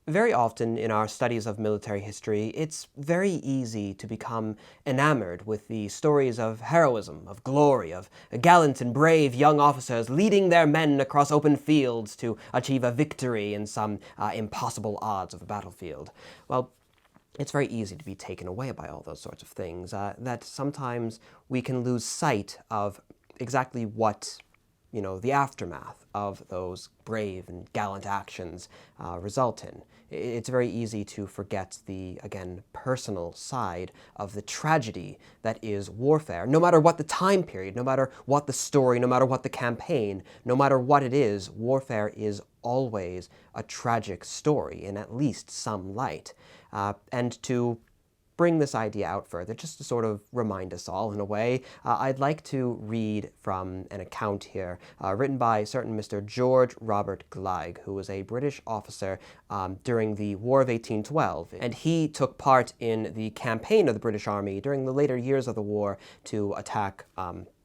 Very often in our studies of military history, it's very easy to become enamored with the stories of heroism, of glory, of gallant and brave young officers leading their men across open fields to achieve a victory in some impossible odds of a battlefield. Well, it's very easy to be taken away by all those sorts of things, that sometimes we can lose sight of exactly what the aftermath of those brave and gallant actions result in. It's very easy to forget the, again, personal side of the tragedy that is warfare. No matter what the time period, no matter what the story, no matter what the campaign, no matter what it is, warfare is always a tragic story in at least some light. And to bring this idea out further, just to sort of remind us all in a way, I'd like to read from an account here written by a certain Mr. George Robert Gleig, who was a British officer during the War of 1812, and he took part in the campaign of the British Army during the later years of the war to attack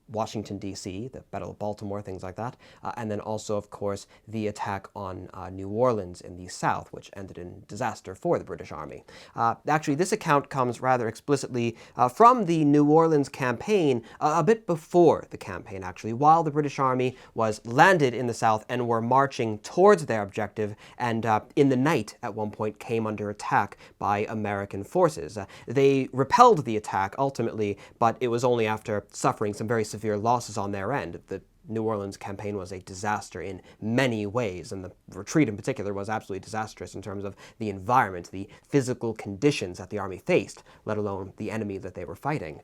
Washington, D.C., the Battle of Baltimore, things like that, and then also, of course, the attack on New Orleans in the South, which ended in disaster for the British Army. Actually, this account comes rather explicitly from the New Orleans campaign, a bit before the campaign, actually, while the British Army was landed in the South and were marching towards their objective, and in the night, at one point, came under attack by American forces. They repelled the attack, ultimately, but it was only after suffering some very severe losses on their end. The New Orleans campaign was a disaster in many ways, and the retreat in particular was absolutely disastrous in terms of the environment, the physical conditions that the army faced, let alone the enemy that they were fighting.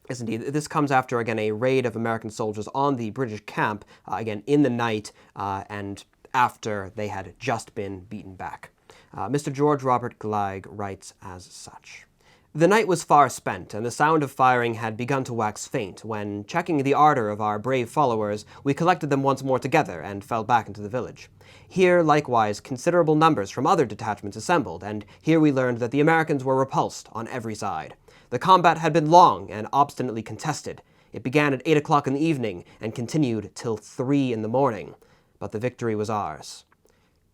Yes, indeed. This comes after, again, a raid of American soldiers on the British camp, again, in the night, and after they had just been beaten back. Mr. George Robert Gleig writes as such. The night was far spent, and the sound of firing had begun to wax faint, when, checking the ardor of our brave followers, we collected them once more together and fell back into the village. Here, likewise, considerable numbers from other detachments assembled, and here we learned that the Americans were repulsed on every side. The combat had been long and obstinately contested. It began at 8 o'clock in the evening and continued till 3 in the morning, but the victory was ours.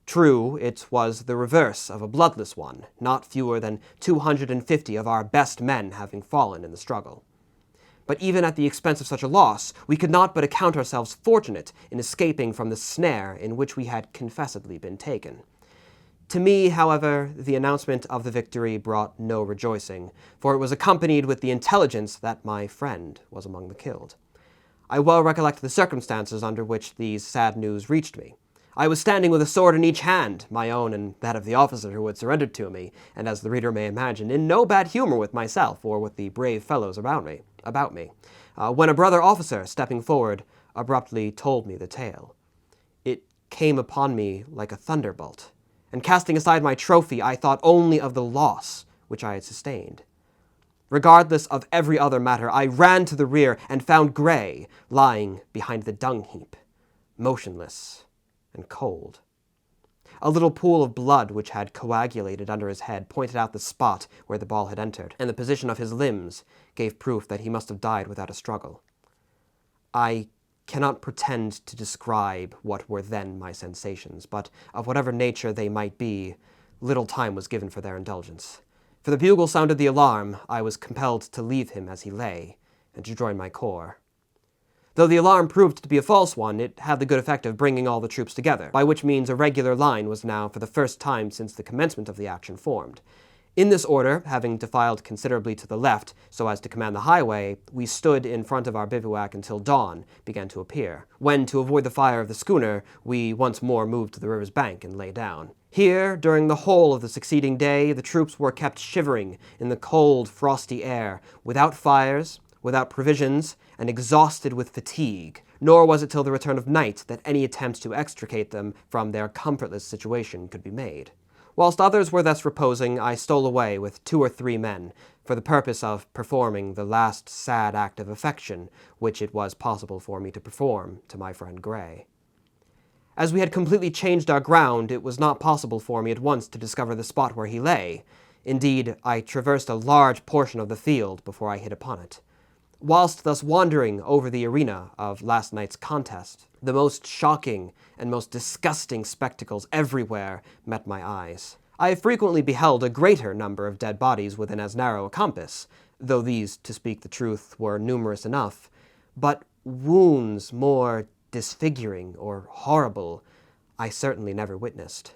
True, it was the reverse of a bloodless one, not fewer than 250 of our best men having fallen in the struggle. But even at the expense of such a loss, we could not but account ourselves fortunate in escaping from the snare in which we had confessedly been taken. To me, however, the announcement of the victory brought no rejoicing, for it was accompanied with the intelligence that my friend was among the killed. I well recollect the circumstances under which these sad news reached me. I was standing with a sword in each hand, my own and that of the officer who had surrendered to me, and as the reader may imagine, in no bad humor with myself or with the brave fellows about me, when a brother officer, stepping forward, abruptly told me the tale. It came upon me like a thunderbolt, and casting aside my trophy, I thought only of the loss which I had sustained. Regardless of every other matter, I ran to the rear and found Gray lying behind the dung heap, motionless and cold. A little pool of blood which had coagulated under his head pointed out the spot where the ball had entered, and the position of his limbs gave proof that he must have died without a struggle. I cannot pretend to describe what were then my sensations, but of whatever nature they might be, little time was given for their indulgence. For the bugle sounded the alarm, I was compelled to leave him as he lay, and to join my corps. Though the alarm proved to be a false one, it had the good effect of bringing all the troops together, by which means a regular line was now, for the first time since the commencement of the action, formed. In this order, having defiled considerably to the left so as to command the highway, we stood in front of our bivouac until dawn began to appear, when, to avoid the fire of the schooner, we once more moved to the river's bank and lay down. Here, during the whole of the succeeding day, the troops were kept shivering in the cold, frosty air, without fires, without provisions, and exhausted with fatigue, nor was it till the return of night that any attempt to extricate them from their comfortless situation could be made. Whilst others were thus reposing, I stole away with 2 or 3 men, for the purpose of performing the last sad act of affection which it was possible for me to perform to my friend Gray. As we had completely changed our ground, it was not possible for me at once to discover the spot where he lay. Indeed, I traversed a large portion of the field before I hit upon it. whilst thus wandering over the arena of last night's contest, the most shocking and most disgusting spectacles everywhere met my eyes. I have frequently beheld a greater number of dead bodies within as narrow a compass, though these, to speak the truth, were numerous enough, but wounds more disfiguring or horrible I certainly never witnessed.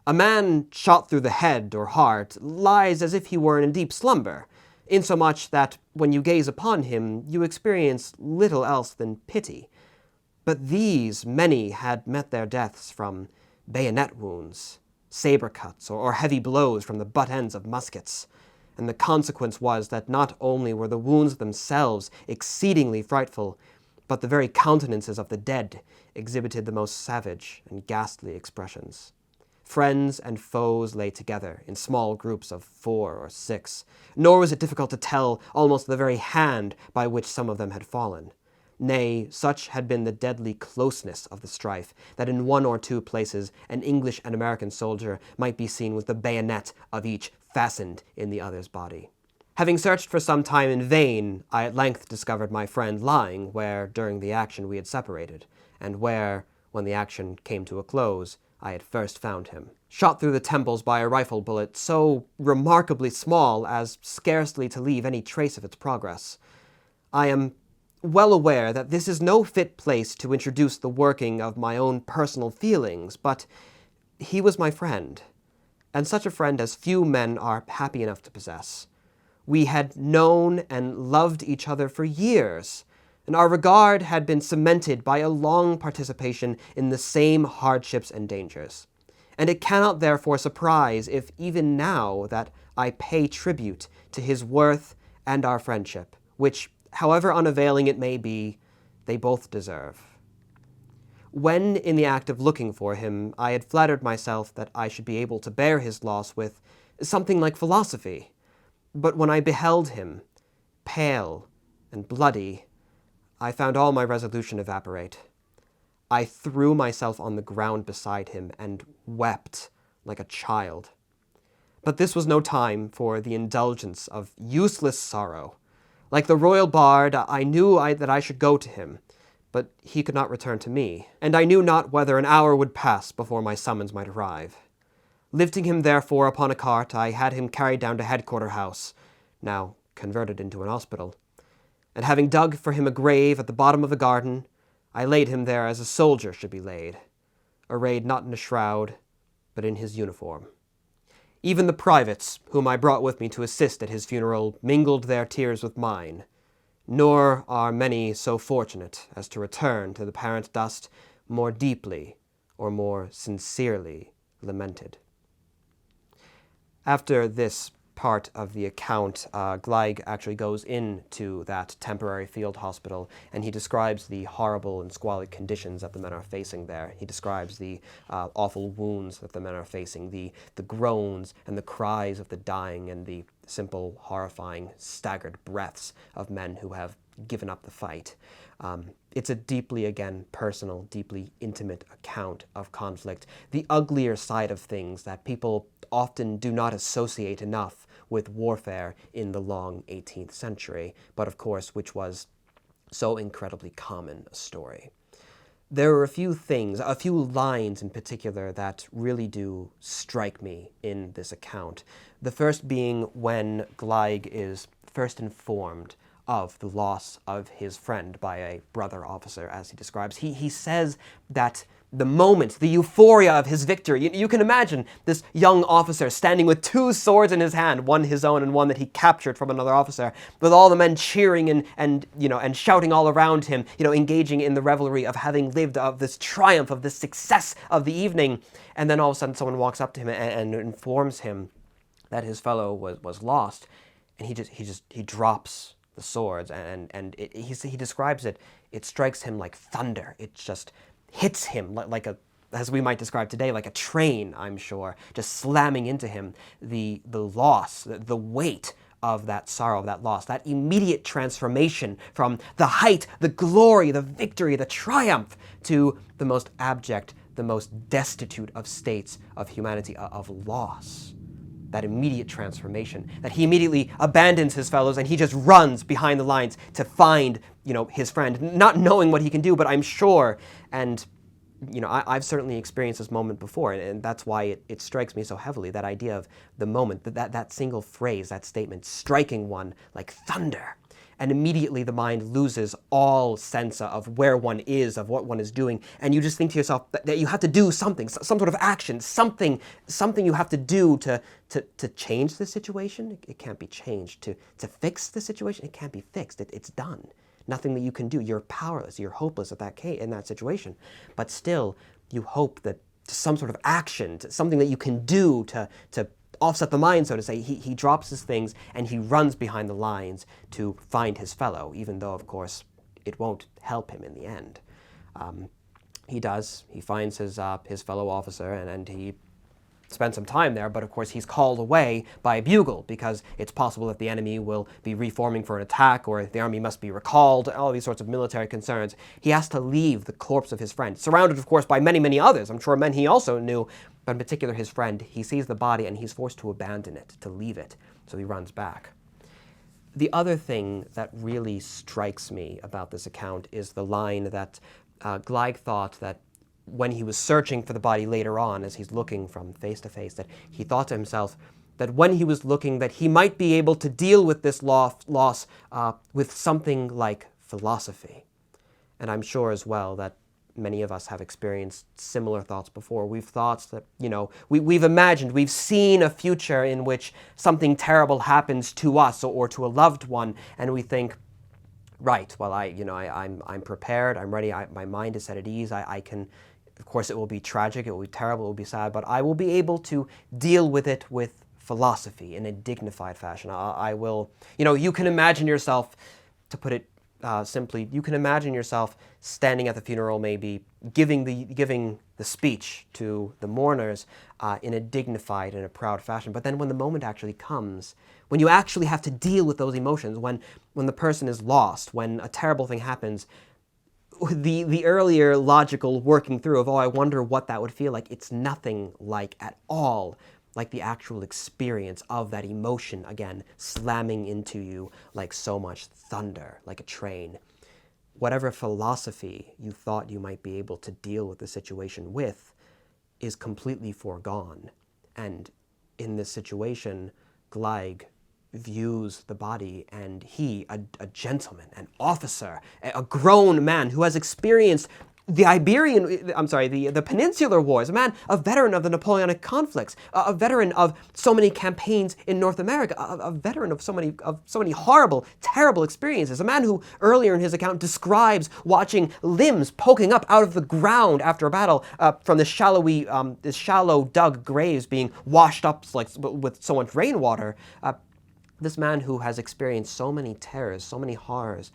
A man shot through the head or heart lies as if he were in a deep slumber, insomuch that when you gaze upon him, you experience little else than pity. But these many had met their deaths from bayonet wounds, saber cuts, or heavy blows from the butt ends of muskets, and the consequence was that not only were the wounds themselves exceedingly frightful, but the very countenances of the dead exhibited the most savage and ghastly expressions. Friends and foes lay together in small groups of 4 or 6, nor was it difficult to tell almost the very hand by which some of them had fallen. Nay, such had been the deadly closeness of the strife, that in 1 or 2 places an English and American soldier might be seen with the bayonet of each fastened in the other's body. Having searched for some time in vain, I at length discovered my friend lying where, during the action, we had separated, and where, when the action came to a close, I had first found him, shot through the temples by a rifle bullet so remarkably small as scarcely to leave any trace of its progress. I am well aware that this is no fit place to introduce the working of my own personal feelings, but he was my friend, and such a friend as few men are happy enough to possess. We had known and loved each other for years, and our regard had been cemented by a long participation in the same hardships and dangers. And it cannot therefore surprise if even now that I pay tribute to his worth and our friendship, which, however unavailing it may be, they both deserve. When in the act of looking for him, I had flattered myself that I should be able to bear his loss with something like philosophy. But when I beheld him, pale and bloody, I found all my resolution evaporate. I threw myself on the ground beside him and wept like a child. But this was no time for the indulgence of useless sorrow. Like the royal bard, I knew that I should go to him, but he could not return to me, and I knew not whether an hour would pass before my summons might arrive. Lifting him therefore upon a cart, I had him carried down to Headquarter House, now converted into an hospital, and having dug for him a grave at the bottom of the garden, I laid him there as a soldier should be laid, arrayed not in a shroud, but in his uniform. Even the privates, whom I brought with me to assist at his funeral, mingled their tears with mine, nor are many so fortunate as to return to the parent dust more deeply or more sincerely lamented. After this part of the account, Gleig actually goes into that temporary field hospital, and he describes the horrible and squalid conditions that the men are facing there. He describes the awful wounds that the men are facing, the groans and the cries of the dying, and the simple, horrifying, staggered breaths of men who have given up the fight. It's a deeply, again, personal, deeply intimate account of conflict, the uglier side of things that people often do not associate enough with warfare in the long 18th century, but of course, which was so incredibly common a story. There are a few things, a few lines in particular that really do strike me in this account. The first being when Gleig is first informed of the loss of his friend by a brother officer, as he describes. He says that the moment, the euphoria of his victory, you can imagine this young officer standing with 2 swords in his hand, one his own and one that he captured from another officer, with all the men cheering and shouting all around him, engaging in the revelry of having lived, of this triumph, of this success of the evening. And then all of a sudden someone walks up to him and informs him that his fellow was lost, and he drops the swords, and he describes it. It strikes him like thunder. It just hits him like a, as we might describe today, like a train, I'm sure, just slamming into him. The loss, the weight of that sorrow, of that loss, that immediate transformation from the height, the glory, the victory, the triumph, to the most abject, the most destitute of states of humanity, of loss. that immediate transformation, that he immediately abandons his fellows and he just runs behind the lines to find, his friend, not knowing what he can do, but I'm sure, and I've certainly experienced this moment before, and that's why it strikes me so heavily, that idea of the moment, that single phrase, that statement, striking one like thunder. And immediately the mind loses all sense of where one is, of what one is doing, and you just think to yourself that you have to do something, some sort of action, something you have to do to change the situation. It can't be changed. To fix the situation, it can't be fixed. It's done. Nothing that you can do. You're powerless. You're hopeless in that situation. But still, you hope that some sort of action, something that you can do to offset the mind, so to say. He drops his things and he runs behind the lines to find his fellow, even though, of course, it won't help him in the end. He does. He finds his fellow officer and he spend some time there, but of course he's called away by a bugle because it's possible that the enemy will be reforming for an attack or the army must be recalled, all these sorts of military concerns. He has to leave the corpse of his friend, surrounded of course by many, many others. I'm sure men he also knew, but in particular his friend. He sees the body and he's forced to abandon it, to leave it, so he runs back. The other thing that really strikes me about this account is the line that Gleig thought that when he was searching for the body later on, as he's looking from face to face, that he thought to himself that when he was looking, that he might be able to deal with this loss with something like philosophy. And I'm sure as well that many of us have experienced similar thoughts before. We've thought that, we've imagined, we've seen a future in which something terrible happens to us or to a loved one, and we think, right, well, I'm prepared, I'm ready, my mind is set at ease, I can. Of course, it will be tragic, it will be terrible, it will be sad, but I will be able to deal with it with philosophy in a dignified fashion. I will, you can imagine yourself, to put it simply, you can imagine yourself standing at the funeral, maybe giving the speech to the mourners in a dignified and a proud fashion. But then when the moment actually comes, when you actually have to deal with those emotions, when the person is lost, when a terrible thing happens, the earlier logical working through of, I wonder what that would feel like, it's nothing like at all like the actual experience of that emotion, again, slamming into you like so much thunder, like a train. Whatever philosophy you thought you might be able to deal with the situation with is completely foregone. And in this situation, Gleig views the body, and he, a gentleman, an officer, a grown man who has experienced the the Peninsular Wars, a veteran of the Napoleonic conflicts, a veteran of so many campaigns in North America, a veteran of so many horrible, terrible experiences, a man who earlier in his account describes watching limbs poking up out of the ground after a battle from the shallow dug graves being washed up like with so much rainwater. This man who has experienced so many terrors, so many horrors,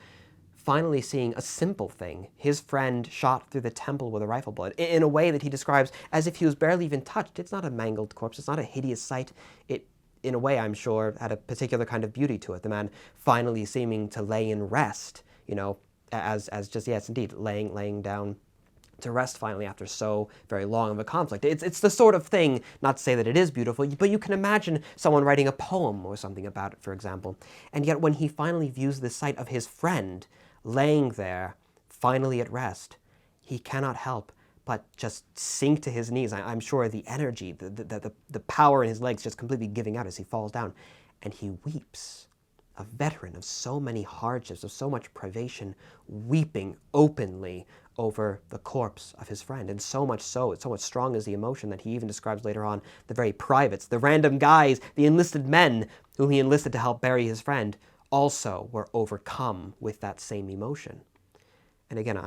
finally seeing a simple thing, his friend shot through the temple with a rifle bullet, in a way that he describes as if he was barely even touched. It's not a mangled corpse, it's not a hideous sight. It, in a way, I'm sure, had a particular kind of beauty to it. The man finally seeming to lay in rest, as just, yes, indeed, laying down to rest finally after so very long of a conflict. It's the sort of thing, not to say that it is beautiful, but you can imagine someone writing a poem or something about it, for example. And yet when he finally views the sight of his friend laying there, finally at rest, he cannot help but just sink to his knees. I'm sure the energy, the power in his legs just completely giving out as he falls down. And he weeps. A veteran of so many hardships, of so much privation, weeping openly over the corpse of his friend. And so much strong is the emotion that he even describes later on the very privates, the random guys, the enlisted men whom he enlisted to help bury his friend, also were overcome with that same emotion. And again,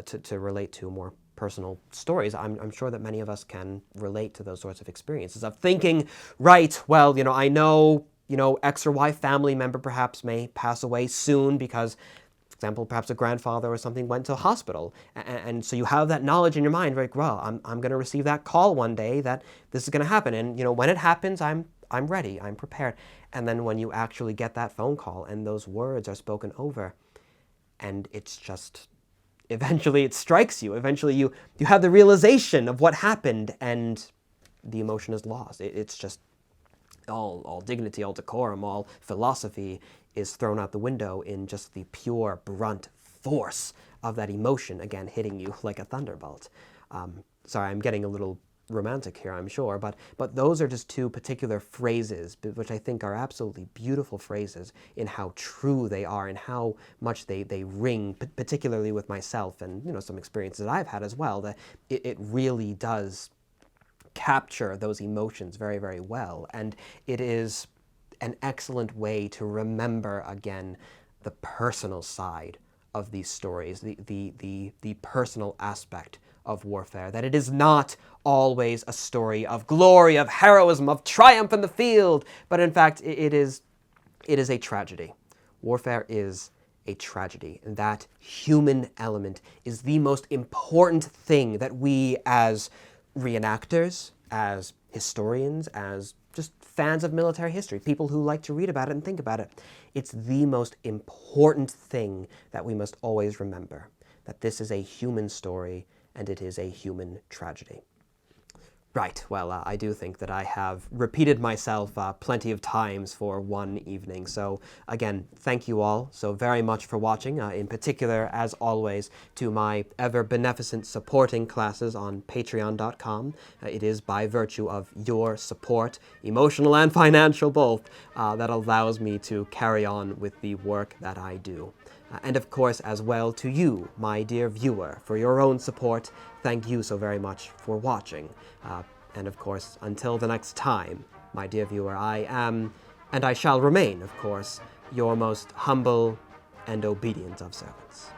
to relate to more personal stories, I'm sure that many of us can relate to those sorts of experiences of thinking, right, well, I know, X or Y family member perhaps may pass away soon because, for example, perhaps a grandfather or something went to a hospital. And so you have that knowledge in your mind, right? Well, I'm going to receive that call one day that this is going to happen. And, when it happens, I'm ready, I'm prepared. And then when you actually get that phone call and those words are spoken over, and it's just, eventually it strikes you. Eventually you have the realization of what happened and the emotion is lost. It's just All dignity, all decorum, all philosophy is thrown out the window in just the pure, brunt force of that emotion, again, hitting you like a thunderbolt. Sorry, I'm getting a little romantic here, I'm sure, but those are just two particular phrases which I think are absolutely beautiful phrases in how true they are and how much they ring, particularly with myself and, you know, some experiences I've had as well, that it really does capture those emotions very, very well. And it is an excellent way to remember, again, the personal side of these stories, the personal aspect of warfare, that it is not always a story of glory, of heroism, of triumph in the field, but in fact, it is a tragedy. Warfare is a tragedy, and that human element is the most important thing that we as reenactors, as historians, as just fans of military history, people who like to read about it and think about it, it's the most important thing that we must always remember, that this is a human story and it is a human tragedy. Right, well, I do think that I have repeated myself plenty of times for one evening. So again, thank you all so very much for watching, in particular, as always, to my ever-beneficent supporting classes on patreon.com. It is by virtue of your support, emotional and financial both, that allows me to carry on with the work that I do. And of course, as well, to you, my dear viewer, for your own support. Thank you so very much for watching. And of course, until the next time, my dear viewer, I am, and I shall remain, of course, your most humble and obedient of servants.